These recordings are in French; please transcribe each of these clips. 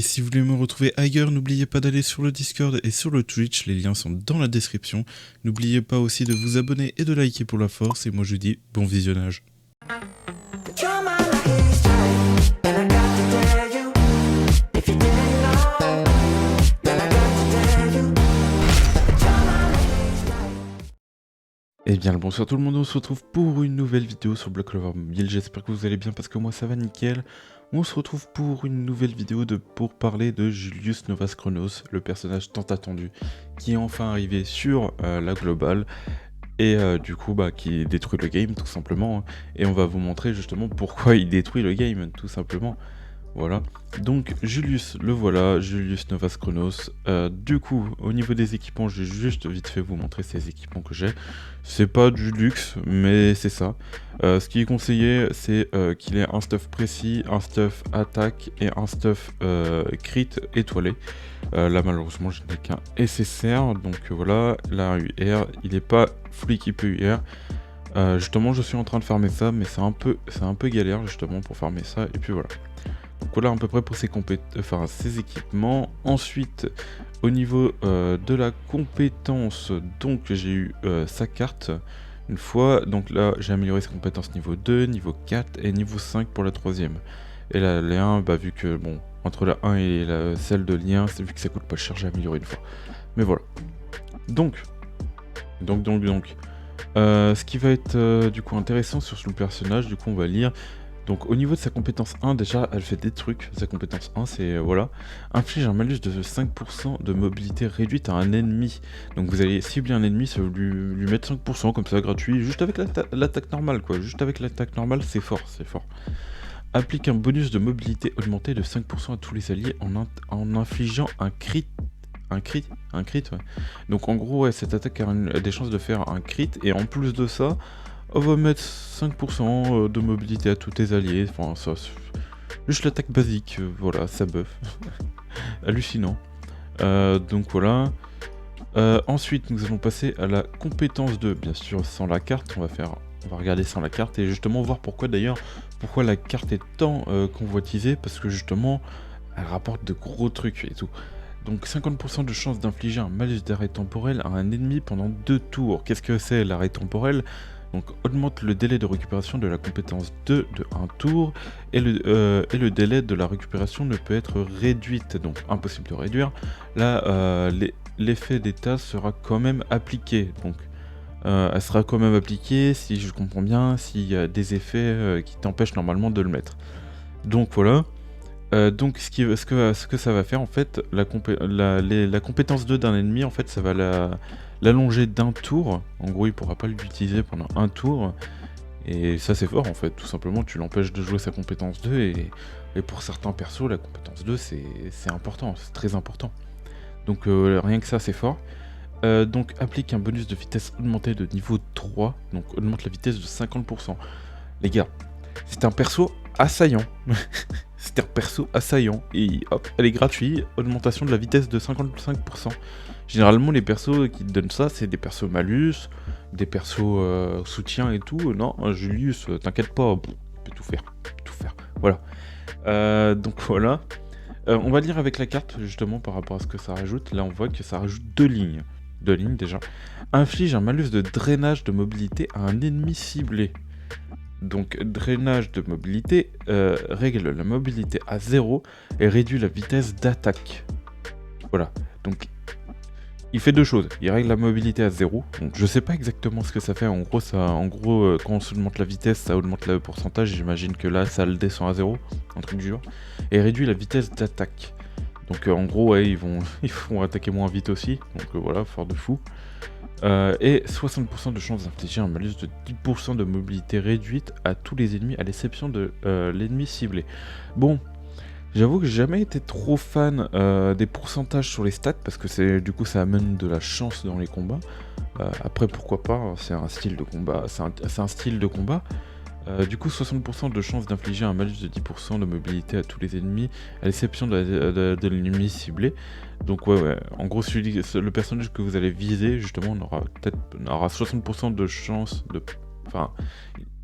Et si vous voulez me retrouver ailleurs, n'oubliez pas d'aller sur le Discord et sur le Twitch, les liens sont dans la description. N'oubliez pas aussi de vous abonner et de liker pour la force, et moi je vous dis bon visionnage. Et bien le bonsoir tout le monde, on se retrouve pour une nouvelle vidéo sur Black Clover Mobile, j'espère que vous allez bien parce que moi ça va nickel. On se retrouve pour une nouvelle vidéo pour parler de Julius Novas Chronos, le personnage tant attendu, qui est enfin arrivé sur la globale, et du coup qui détruit le game tout simplement, hein. Et on va vous montrer justement pourquoi il détruit le game tout simplement. Voilà, donc Julius, le voilà, Julius Novas Chronos. Du coup, au niveau des équipements, j'ai juste vite fait vous montrer ces équipements que j'ai. C'est pas du luxe, mais c'est ça. Ce qui est conseillé, c'est qu'il ait un stuff précis, un stuff attaque et un stuff crit étoilé. Là, malheureusement, je n'ai qu'un SSR, donc voilà, la UR, il n'est pas full équipé UR. Justement, je suis en train de farmer ça, mais c'est un peu galère justement pour farmer ça, et puis voilà. Donc voilà à peu près pour ses équipements. Ensuite, au niveau de la compétence, donc j'ai eu sa carte une fois. Donc là, j'ai amélioré ses compétences niveau 2, niveau 4 et niveau 5 pour la troisième. Et là, les 1, vu que, bon, entre la 1 et celle de lien, c'est vu que ça coûte pas cher, j'ai amélioré une fois. Mais voilà. Donc. Ce qui va être du coup intéressant sur le personnage, du coup on va lire. Donc au niveau de sa compétence 1, déjà elle fait des trucs. Sa compétence 1 c'est voilà, inflige un malus de 5% de mobilité réduite à un ennemi. Donc vous allez cibler un ennemi, ça va lui mettre 5% comme ça gratuit, juste avec l'attaque normale quoi. Juste avec l'attaque normale, c'est fort, c'est fort. Applique un bonus de mobilité augmenté de 5% à tous les alliés en infligeant un crit. Un crit, ouais. Donc en gros, ouais, cette attaque a des chances de faire un crit, et en plus de ça, on va mettre 5% de mobilité à tous tes alliés. Enfin, ça, juste l'attaque basique, voilà, ça buff. Hallucinant. Donc voilà. Ensuite, nous allons passer à la compétence 2. Bien sûr, sans la carte, on va regarder sans la carte, et justement voir pourquoi la carte est tant convoitisée, parce que justement, elle rapporte de gros trucs et tout. Donc 50% de chance d'infliger un malus d'arrêt temporel à un ennemi pendant 2 tours. Qu'est-ce que c'est l'arrêt temporel? Donc augmente le délai de récupération de la compétence 2 de 1 tour, et le délai de la récupération ne peut être réduite, donc impossible de réduire. Là, l'effet d'état sera quand même appliqué, donc elle sera quand même appliquée si je comprends bien, s'il y a des effets qui t'empêchent normalement de le mettre. Donc voilà. Donc ce que ça va faire en fait, la compétence 2 d'un ennemi, en fait ça va l'allonger d'un tour. En gros il pourra pas l'utiliser pendant un tour, et ça c'est fort en fait, tout simplement tu l'empêches de jouer sa compétence 2, et pour certains persos la compétence 2 c'est important, c'est très important. Donc rien que ça c'est fort. Donc applique un bonus de vitesse augmenté de niveau 3, donc augmente la vitesse de 50%. Les gars, c'est un perso assaillant. C'est un perso assaillant, et hop, elle est gratuite, augmentation de la vitesse de 55%. Généralement les persos qui te donnent ça, c'est des persos malus, des persos soutien et tout. Non, Julius, t'inquiète pas, tu peux tout faire, voilà. Donc voilà. On va lire avec la carte justement par rapport à ce que ça rajoute. Là on voit que ça rajoute 2 lignes. 2 lignes déjà. Inflige un malus de drainage de mobilité à un ennemi ciblé. Donc drainage de mobilité règle la mobilité à 0 et réduit la vitesse d'attaque. Voilà, donc il fait deux choses. Il règle la mobilité à 0. Donc je sais pas exactement ce que ça fait. En gros, quand on augmente la vitesse, ça augmente le pourcentage. J'imagine que là, ça le descend à 0, un truc du genre. Et réduit la vitesse d'attaque. Donc en gros, ouais, ils vont attaquer moins vite aussi. Donc voilà, fort de fou. Et 60% de chance d'infliger un malus de 10% de mobilité réduite à tous les ennemis, à l'exception de l'ennemi ciblé. Bon, j'avoue que j'ai jamais été trop fan des pourcentages sur les stats, parce que du coup ça amène de la chance dans les combats. Après pourquoi pas, hein, c'est un style de combat, du coup 60% de chance d'infliger un malus de 10% de mobilité à tous les ennemis, à l'exception de l'ennemi ciblé. Donc ouais, en gros le personnage que vous allez viser justement aura 60% de chance de Enfin,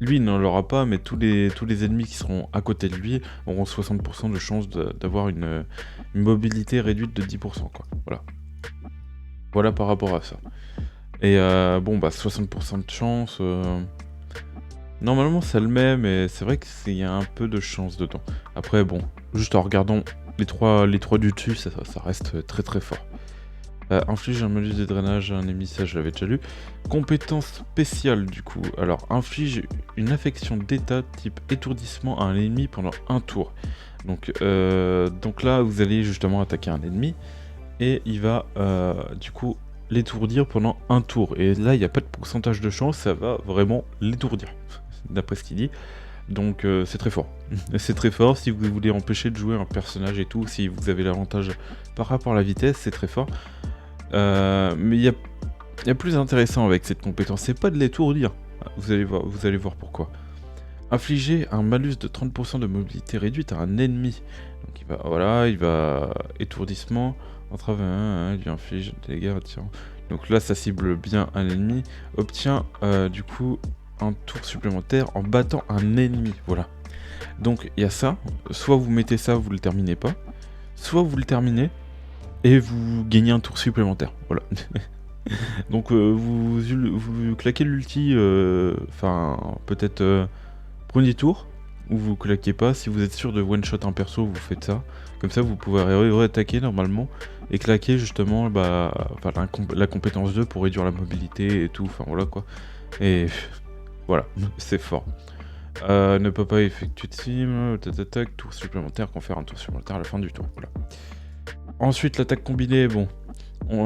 lui, il n'en aura pas, mais tous les ennemis qui seront à côté de lui auront 60% de chance d'avoir une mobilité réduite de 10%, quoi. Voilà. Voilà par rapport à ça. Et bon, bah, 60% de chance, normalement, ça le met, mais c'est vrai qu'il y a un peu de chance dedans. Après, bon, juste en regardant les trois du dessus, ça reste très très fort. Inflige un malus de drainage à un ennemi, ça je l'avais déjà lu. Compétence spéciale du coup. Alors, inflige une affection d'état type étourdissement à un ennemi pendant un tour. Donc là, vous allez justement attaquer un ennemi et il va du coup l'étourdir pendant un tour. Et là, il n'y a pas de pourcentage de chance, ça va vraiment l'étourdir, d'après ce qu'il dit. Donc c'est très fort. C'est très fort si vous voulez empêcher de jouer un personnage et tout, si vous avez l'avantage par rapport à la vitesse, c'est très fort. Mais il y a plus intéressant avec cette compétence, c'est pas de l'étourdir. Vous allez voir pourquoi. Infliger un malus de 30% de mobilité réduite à un ennemi. Donc il va étourdissement, entrave lui inflige des dégâts attirants. Donc là ça cible bien un ennemi, obtient du coup un tour supplémentaire en battant un ennemi, voilà. Donc il y a ça, soit vous mettez ça, vous le terminez pas, soit vous le terminez et vous gagnez un tour supplémentaire, voilà. Donc vous claquez l'ulti, enfin peut-être premier tour, ou vous claquez pas, si vous êtes sûr de one-shot un perso, vous faites ça. Comme ça vous pouvez réattaquer normalement, et claquer justement la compétence 2 pour réduire la mobilité et tout, enfin voilà quoi. Et voilà, c'est fort. Ne peut pas effectuer de sim, tour supplémentaire, confère un tour supplémentaire à la fin du tour, voilà. Ensuite l'attaque combinée, bon,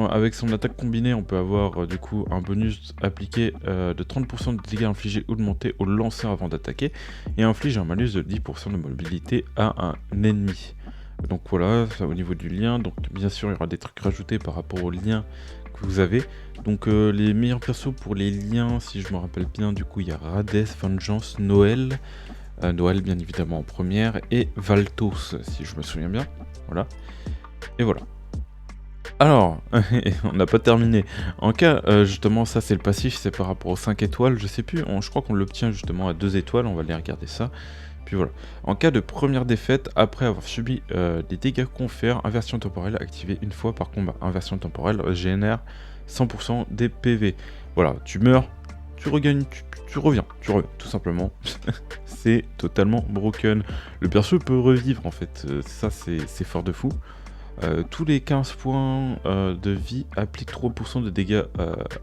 avec son attaque combinée, on peut avoir du coup un bonus appliqué de 30% de dégâts infligés augmentés au lanceur avant d'attaquer, et inflige un malus de 10% de mobilité à un ennemi. Donc voilà, ça au niveau du lien, donc bien sûr il y aura des trucs rajoutés par rapport aux liens que vous avez. Donc les meilleurs persos pour les liens, si je me rappelle bien, du coup il y a Rades, Vengeance, Noël, Noël bien évidemment en première, et Valtos si je me souviens bien, voilà. Et voilà. Alors, on n'a pas terminé. En cas, justement, ça c'est le passif, c'est par rapport aux 5 étoiles, je sais plus, je crois qu'on l'obtient justement à 2 étoiles, on va aller regarder ça. Puis voilà. En cas de première défaite, après avoir subi des dégâts confère, inversion temporelle activée une fois par combat. Inversion temporelle génère 100% des PV. Voilà, tu meurs, tu regagnes, tu reviens, tout simplement. C'est totalement broken. Le perso peut revivre en fait, ça c'est fort de fou. Tous les 15 points de vie appliquent 3% de dégâts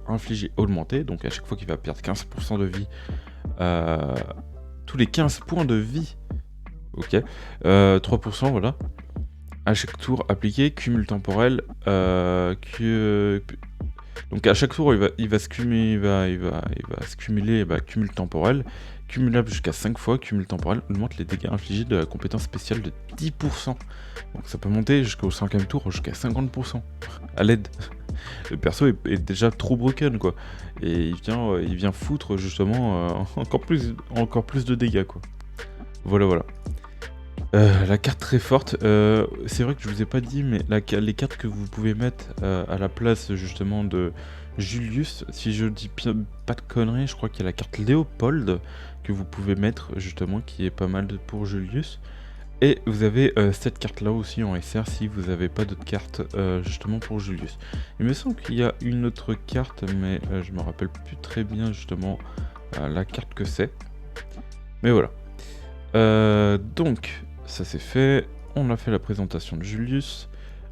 infligés augmentés. Donc à chaque fois qu'il va perdre 15% de vie, tous les 15 points de vie, ok, 3%, voilà. À chaque tour appliqué, cumul temporel, donc à chaque tour il va se cumuler, cumul temporel, cumulable jusqu'à 5 fois, cumul temporel augmente les dégâts infligés de la compétence spéciale de 10%. Donc ça peut monter jusqu'au 5ème tour, jusqu'à 50%, à l'aide. Le perso est déjà trop broken quoi, et il vient foutre justement encore plus de dégâts quoi. Voilà. La carte très forte, c'est vrai que je vous ai pas dit, mais les cartes que vous pouvez mettre à la place justement de Julius, si je dis pas de conneries, je crois qu'il y a la carte Léopold que vous pouvez mettre justement, qui est pas mal pour Julius. Et vous avez cette carte là aussi en SR si vous n'avez pas d'autres cartes justement pour Julius. Il me semble qu'il y a une autre carte, mais je me rappelle plus très bien justement la carte que c'est. Mais voilà. Donc ça c'est fait, on a fait la présentation de Julius.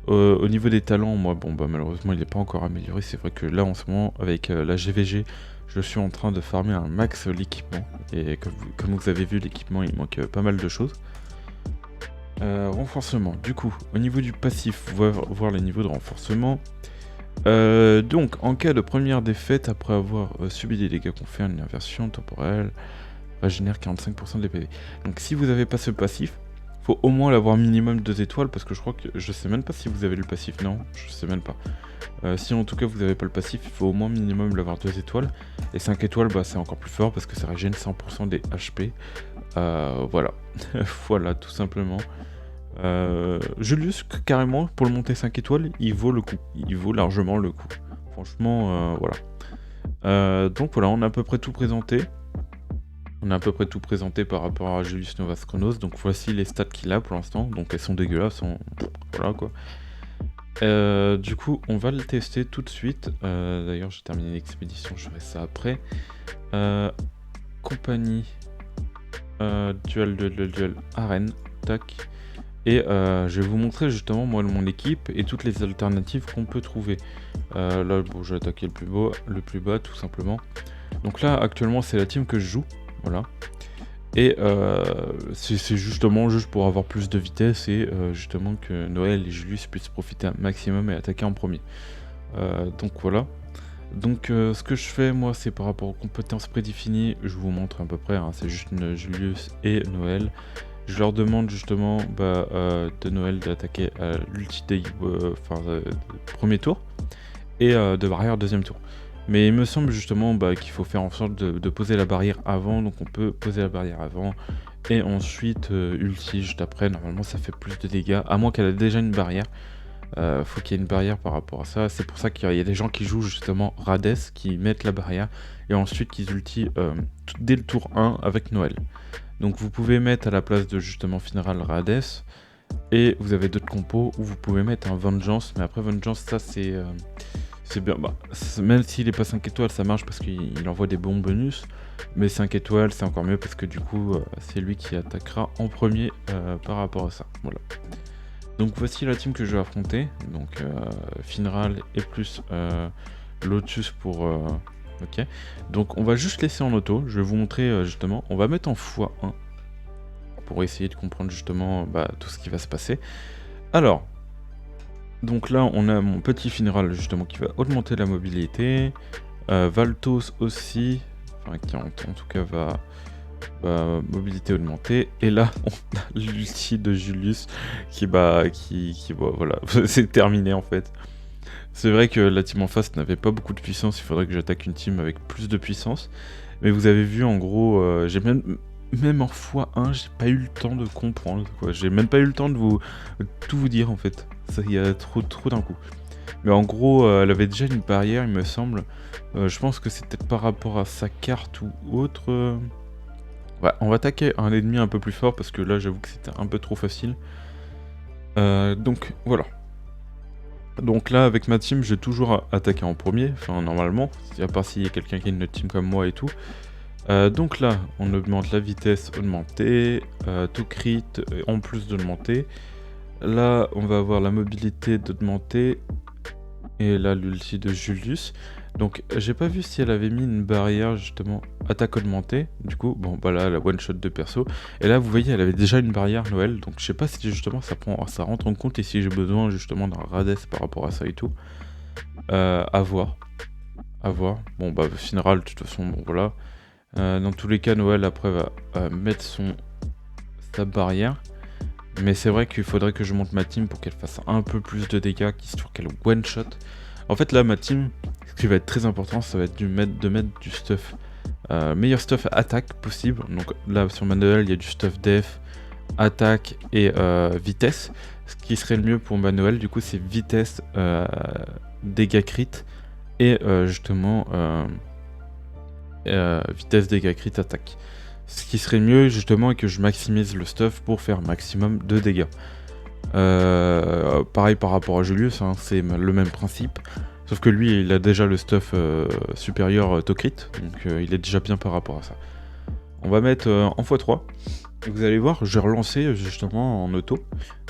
Au niveau des talents, moi malheureusement il n'est pas encore amélioré. C'est vrai que là en ce moment avec la GVG, je suis en train de farmer un max l'équipement. Et comme vous avez vu, l'équipement il manque pas mal de choses. Renforcement, du coup, au niveau du passif, on va voir les niveaux de renforcement. Donc, en cas de première défaite, après avoir subi des dégâts confère une inversion temporelle, régénère 45% des PV. Donc, si vous n'avez pas ce passif, faut au moins l'avoir minimum 2 étoiles, parce que je crois que je sais même pas si vous avez le passif, non, je sais même pas. Si en tout cas vous n'avez pas le passif, il faut au moins minimum l'avoir 2 étoiles. Et 5 étoiles, c'est encore plus fort parce que ça régène 100% des HP. Voilà, voilà, tout simplement. Julius, carrément, pour le monter 5 étoiles, il vaut le coup. Il vaut largement le coup. Franchement, voilà. Donc voilà, on a à peu près tout présenté. On a à peu près tout présenté par rapport à Julius Novas Chronos, donc voici les stats qu'il a pour l'instant, donc elles sont dégueulasses, voilà quoi. Du coup, on va le tester tout de suite. D'ailleurs, j'ai terminé l'expédition, je ferai ça après. Compagnie, duel, arène, tac. Et je vais vous montrer justement moi mon équipe et toutes les alternatives qu'on peut trouver. Là, bon, j'ai attaqué le plus bas tout simplement. Donc là, actuellement, c'est la team que je joue, voilà. Et c'est justement juste pour avoir plus de vitesse et justement que Noël et Julius puissent profiter un maximum et attaquer en premier. Donc voilà. Donc ce que je fais moi c'est par rapport aux compétences prédéfinies, je vous montre à peu près, hein, c'est juste Julius et Noël. Je leur demande justement de Noël d'attaquer à l'ulti premier tour et de barrière deuxième tour. Mais il me semble justement qu'il faut faire en sorte de poser la barrière avant, donc on peut poser la barrière avant, et ensuite ulti juste après, normalement ça fait plus de dégâts, à moins qu'elle ait déjà une barrière. Faut qu'il y ait une barrière par rapport à ça, c'est pour ça qu'il y a des gens qui jouent justement Rades, qui mettent la barrière, et ensuite qui ulti dès le tour 1 avec Noël. Donc vous pouvez mettre à la place de justement Final Rades, et vous avez d'autres compos où vous pouvez mettre un Vengeance, mais après Vengeance ça c'est bien, même s'il est pas 5 étoiles, ça marche parce qu'il envoie des bons bonus. Mais 5 étoiles, c'est encore mieux parce que du coup, c'est lui qui attaquera en premier par rapport à ça. Voilà. Donc voici la team que je vais affronter. Donc Finral et plus Lotus pour... ok. Donc on va juste laisser en auto. Je vais vous montrer justement. On va mettre en x1 pour essayer de comprendre justement tout ce qui va se passer. Alors... Donc là, on a mon petit Finral justement qui va augmenter la mobilité. Valtos aussi, enfin qui en tout cas va mobilité augmentée. Et là, on a l'ulti de Julius qui voilà, c'est terminé en fait. C'est vrai que la team en face n'avait pas beaucoup de puissance, il faudrait que j'attaque une team avec plus de puissance. Mais vous avez vu en gros, j'ai même en x1, j'ai pas eu le temps de comprendre quoi. J'ai même pas eu le temps de tout vous dire en fait. Il y a trop d'un coup. Mais en gros, elle avait déjà une barrière, il me semble. Je pense que c'est peut-être par rapport à sa carte ou autre. Ouais, on va attaquer un ennemi un peu plus fort parce que là, j'avoue que c'était un peu trop facile. Donc voilà. Donc là, avec ma team, j'ai toujours attaqué en premier, enfin normalement, à part s'il y a quelqu'un qui a une team comme moi et tout. Donc là, on augmente la vitesse augmentée, tout crit en plus d'augmenter. Là, on va avoir la mobilité d'augmenter. Et là, l'ulti de Julius. Donc, j'ai pas vu si elle avait mis une barrière, justement, attaque augmentée. Du coup, bon, bah là, la one-shot de perso. Et là, vous voyez, elle avait déjà une barrière Noël. Donc, je sais pas si, justement, ça rentre en compte et si j'ai besoin, justement, d'un Rades par rapport à ça et tout. À voir. À voir. Bon, bah, Final, de toute façon, bon, voilà. Dans tous les cas, Noël, après, va mettre sa barrière. Mais c'est vrai qu'il faudrait que je monte ma team pour qu'elle fasse un peu plus de dégâts, histoire qu'elle one-shot. En fait là ma team, ce qui va être très important, ça va être de mettre du stuff. Meilleur stuff attaque possible. Donc là sur Manuel il y a du stuff def, attaque et vitesse. Ce qui serait le mieux pour Manuel du coup c'est vitesse, dégâts crit et justement vitesse, dégâts crit, attaque. Ce qui serait mieux justement est que je maximise le stuff pour faire maximum de dégâts. Pareil par rapport à Julius, hein, c'est le même principe. Sauf que lui, il a déjà le stuff supérieur to crit, donc il est déjà bien par rapport à ça. On va mettre en x3. Et vous allez voir, j'ai relancé justement en auto.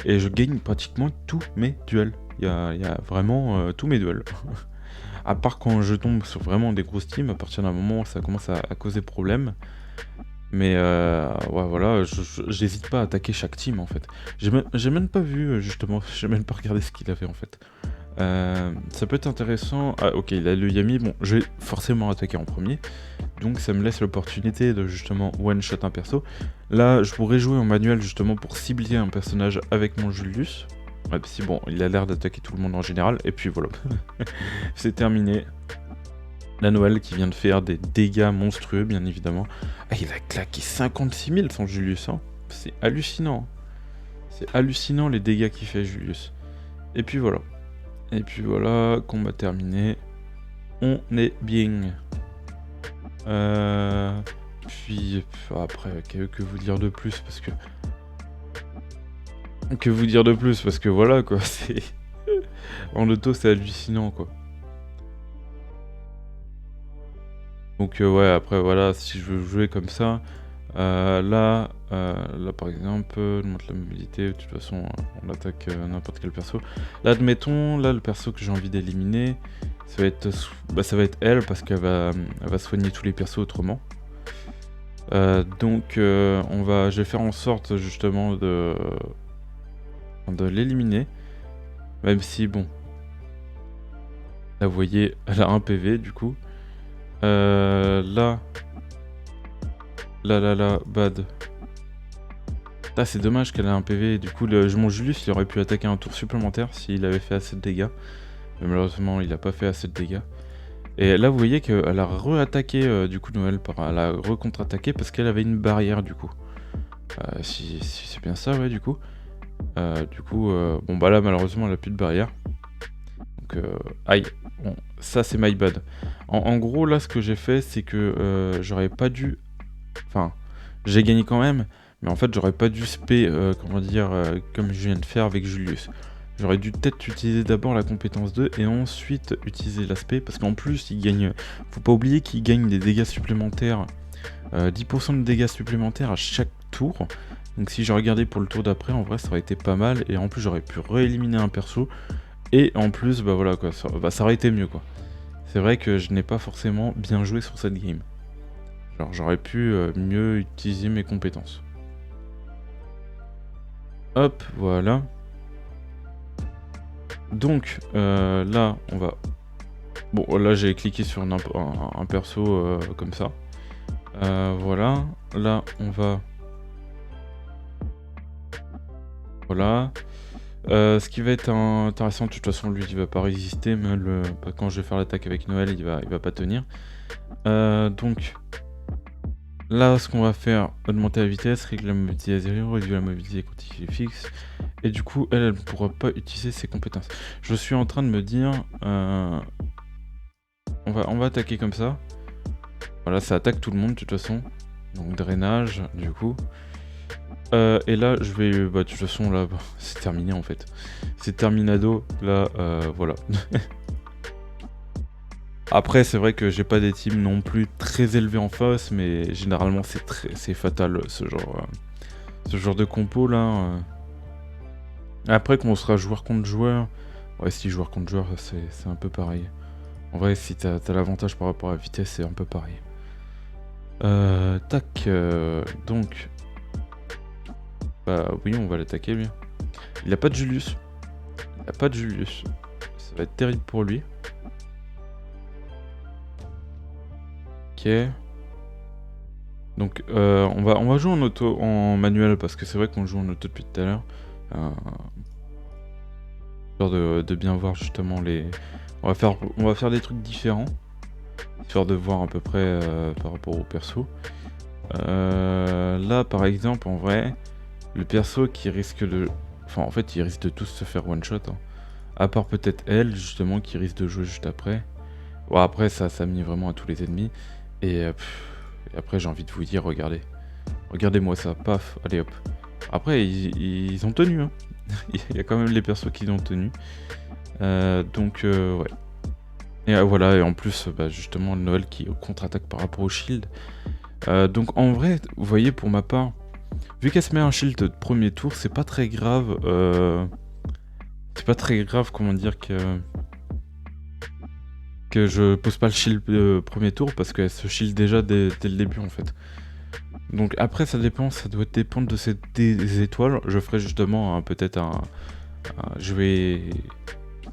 Et je gagne pratiquement tous mes duels. Il y a vraiment tous mes duels. À part quand je tombe sur vraiment des grosses teams, à partir d'un moment ça commence à causer problème. Mais ouais voilà, j'hésite pas à attaquer chaque team en fait. J'ai même pas vu justement, j'ai même pas regardé ce qu'il avait en fait. Ça peut être intéressant. Ah ok, il a le Yami, bon je vais forcément attaquer en premier. Donc ça me laisse l'opportunité de justement one shot un perso. Là je pourrais jouer en manuel justement pour cibler un personnage avec mon Julius. Ouais, si bon, il a l'air d'attaquer tout le monde en général. Et puis voilà, c'est terminé. La Noël qui vient de faire des dégâts monstrueux, bien évidemment. Ah, il a claqué 56 000 son Julius, hein. C'est hallucinant. C'est hallucinant les dégâts qu'il fait Julius. Et puis voilà. Et puis voilà, combat terminé. On est bien. Puis après, que vous dire de plus parce que voilà quoi, c'est en auto c'est hallucinant quoi. Donc ouais après voilà, si je veux jouer comme ça, là par exemple, je montre la mobilité, de toute façon on attaque n'importe quel perso. Là admettons, là le perso que j'ai envie d'éliminer, ça va être elle parce elle va soigner tous les persos autrement. Donc je vais faire en sorte justement de l'éliminer. Même si bon, là vous voyez, elle a 1 PV du coup. Là, bad. Ah c'est dommage qu'elle ait 1 PV, du coup mon Julius il aurait pu attaquer un tour supplémentaire s'il avait fait assez de dégâts. Mais malheureusement il a pas fait assez de dégâts. Et là vous voyez qu'elle a re-attaqué du coup Noël, elle a re-contre-attaqué parce qu'elle avait une barrière du coup. Si c'est bien ça ouais du coup. Bon bah là malheureusement elle a plus de barrière. Donc aïe, bon, ça c'est my bad. En gros là ce que j'ai fait c'est que j'aurais pas dû... Enfin, j'ai gagné quand même, mais en fait j'aurais pas dû spé, comment dire, comme je viens de faire avec Julius. J'aurais dû peut-être utiliser d'abord la compétence 2 et ensuite utiliser l'aspect, parce qu'en plus il gagne... Faut pas oublier qu'il gagne des dégâts supplémentaires, 10% de dégâts supplémentaires à chaque tour. Donc si j'aurais regardé pour le tour d'après, en vrai ça aurait été pas mal, et en plus j'aurais pu rééliminer un perso, et en plus bah voilà quoi, ça aurait été mieux quoi. C'est vrai que je n'ai pas forcément bien joué sur cette game. Genre j'aurais pu mieux utiliser mes compétences. Hop, voilà. Donc là on va... Bon là j'ai cliqué sur un perso comme ça. Voilà. Là on va... Voilà. Ce qui va être intéressant, de toute façon lui il va pas résister, mais quand je vais faire l'attaque avec Noël il va pas tenir. Donc là ce qu'on va faire, augmenter la vitesse, régler la mobilité à 0, réduire la mobilité quand il est fixe. Et du coup elle ne pourra pas utiliser ses compétences. Je suis en train de me dire, on va attaquer comme ça. Voilà, ça attaque tout le monde de toute façon. Donc drainage du coup. Et là je vais... Bah de toute façon là c'est terminé en fait. C'est terminado, là voilà. Après c'est vrai que j'ai pas des teams non plus très élevés en face, mais généralement c'est fatal ce genre de compo là. Après quand on sera joueur contre joueur, ouais si joueur contre joueur c'est un peu pareil. En vrai si t'as l'avantage par rapport à la vitesse c'est un peu pareil. Tac, donc... Bah oui on va l'attaquer lui. Il a pas de Julius. Il a pas de Julius. Ça va être terrible pour lui. Ok. Donc on va jouer en manuel parce que c'est vrai qu'on joue en auto depuis tout à l'heure. Histoire de bien voir justement les... On va faire des trucs différents. Histoire de voir à peu près par rapport au perso. Là par exemple en vrai, le perso qui risque de... Enfin en fait ils risquent de tous se faire one shot. Hein. À part peut-être elle justement qui risque de jouer juste après. Bon après ça mine vraiment à tous les ennemis. Et après j'ai envie de vous dire, regardez. Regardez-moi ça, paf, allez hop. Après ils ont tenu, hein. Il y a quand même les persos qui ont tenu. Donc ouais. Et voilà, et en plus bah, justement le Noël qui contre-attaque par rapport au shield. Donc en vrai, vous voyez pour ma part, vu qu'elle se met un shield de premier tour, c'est pas très grave. C'est pas très grave, comment dire, que je pose pas le shield premier tour parce qu'elle se shield déjà dès le début en fait. Donc après ça dépend, ça doit dépendre de des étoiles. Je ferai justement peut-être jouer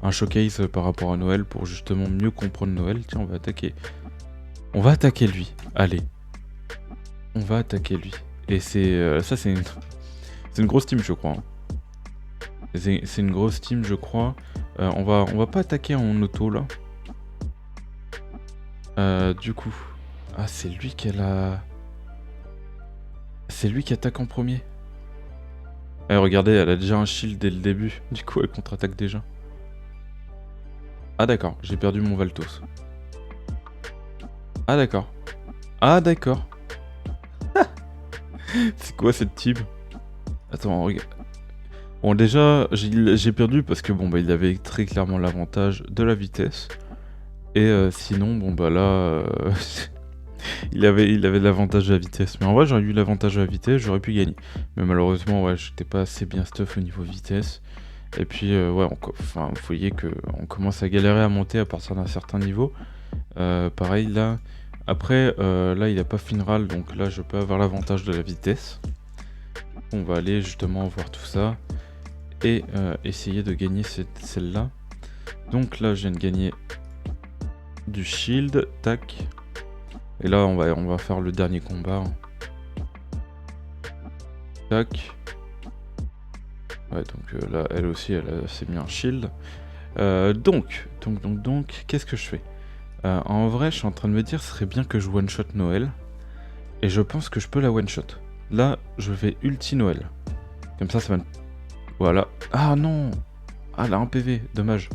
un showcase par rapport à Noël pour justement mieux comprendre Noël. Tiens on va attaquer. On va attaquer lui, allez. On va attaquer lui. Et ça c'est une grosse team je crois. Hein. C'est une grosse team je crois. On va pas attaquer en auto là. Du coup... Ah c'est lui qu'elle a... C'est lui qui attaque en premier. Eh regardez, elle a déjà un shield dès le début. Du coup elle contre-attaque déjà. Ah d'accord, j'ai perdu mon Valtos. Ah d'accord. Ah d'accord. C'est quoi cette team? Attends, regarde. Bon, déjà, j'ai perdu parce que bon, bah, il avait très clairement l'avantage de la vitesse. Et sinon, bon, bah là, il avait l'avantage de la vitesse. Mais en vrai, j'aurais eu l'avantage de la vitesse, j'aurais pu gagner. Mais malheureusement, ouais, j'étais pas assez bien stuff au niveau vitesse. Et puis, ouais, enfin, vous voyez qu'on commence à galérer à monter à partir d'un certain niveau. Pareil, là. Après, là, il a pas Finral, donc là, je peux avoir l'avantage de la vitesse. On va aller justement voir tout ça. Et essayer de gagner celle-là. Donc là, je viens de gagner du shield. Tac. Et là, on va faire le dernier combat. Tac. Ouais, donc là, elle aussi, elle s'est mis un shield. Donc, qu'est-ce que je fais? En vrai, je suis en train de me dire, ce serait bien que je one-shot Noël. Et je pense que je peux la one-shot. Là, je vais ulti Noël. Comme ça va... Voilà. Ah non! Ah, elle a un PV, dommage.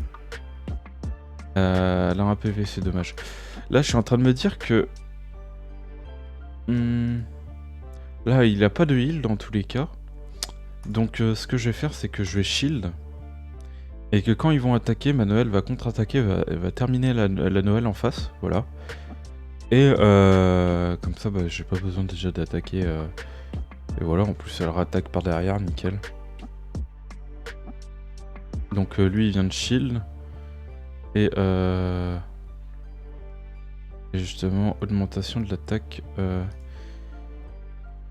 Elle a un PV, c'est dommage. Là, je suis en train de me dire que... Là, il a pas de heal dans tous les cas. Donc, ce que je vais faire, c'est que je vais shield. Et que quand ils vont attaquer, ma Noël va contre-attaquer, elle va terminer la Noël en face. Voilà. Et comme ça, bah, j'ai pas besoin déjà d'attaquer. Et voilà, en plus, elle rattaque par derrière, nickel. Donc, lui, il vient de shield. Et justement, augmentation de l'attaque.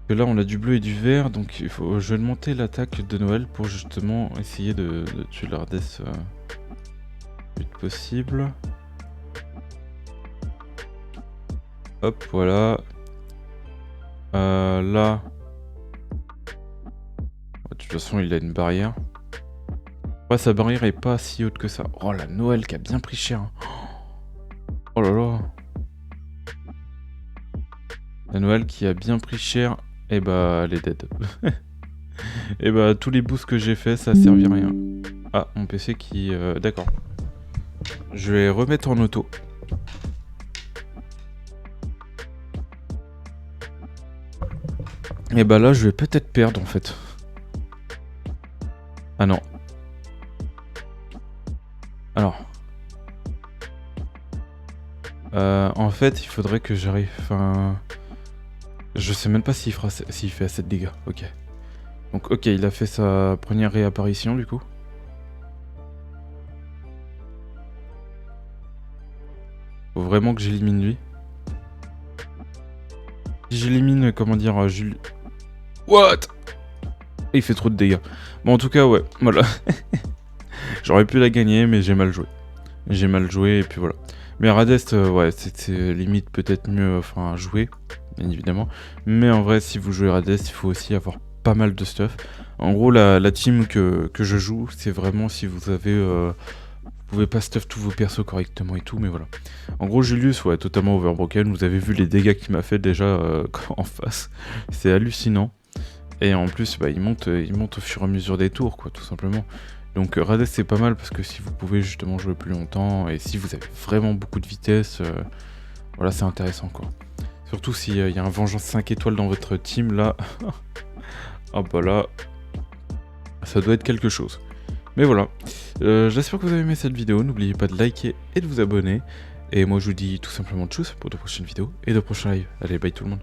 Que là, on a du bleu et du vert, donc je vais monter l'attaque de Noël pour justement essayer de tuer l'Hades le plus vite possible. Hop, voilà. Là. De toute façon, il a une barrière. Ouais, sa barrière est pas si haute que ça. Oh, la Noël qui a bien pris cher. Oh là là. La Noël qui a bien pris cher. Et bah, elle est dead. Et bah, tous les boosts que j'ai fait, ça a servi à rien. Ah, mon PC qui... D'accord. Je vais remettre en auto. Et bah là, je vais peut-être perdre, en fait. Ah non. Alors. En fait, il faudrait que j'arrive... Enfin... Je sais même pas s'il fait assez de dégâts. Ok. Donc, ok, il a fait sa première réapparition, du coup. Faut vraiment que j'élimine lui. Si j'élimine, comment dire, Jules... What? Il fait trop de dégâts. Bon, en tout cas, ouais, voilà. J'aurais pu la gagner, mais j'ai mal joué. J'ai mal joué, et puis voilà. Mais Radest, ouais, c'est limite peut-être mieux, enfin, jouer, bien évidemment. Mais en vrai, si vous jouez Radest, il faut aussi avoir pas mal de stuff. En gros, la team que je joue, c'est vraiment si vous avez... vous pouvez pas stuff tous vos persos correctement et tout, mais voilà. En gros, Julius, ouais, totalement overbroken. Vous avez vu les dégâts qu'il m'a fait déjà en face. C'est hallucinant. Et en plus, bah, il monte au fur et à mesure des tours, quoi, tout simplement. Donc Radest, c'est pas mal parce que si vous pouvez justement jouer plus longtemps et si vous avez vraiment beaucoup de vitesse, voilà, c'est intéressant, quoi. Surtout s'il y a un Vengeance 5 étoiles dans votre team, là... Ah bah là... Ça doit être quelque chose. Mais voilà. J'espère que vous avez aimé cette vidéo. N'oubliez pas de liker et de vous abonner. Et moi, je vous dis tout simplement tchuss pour de prochaines vidéos et de prochains lives. Allez, bye tout le monde.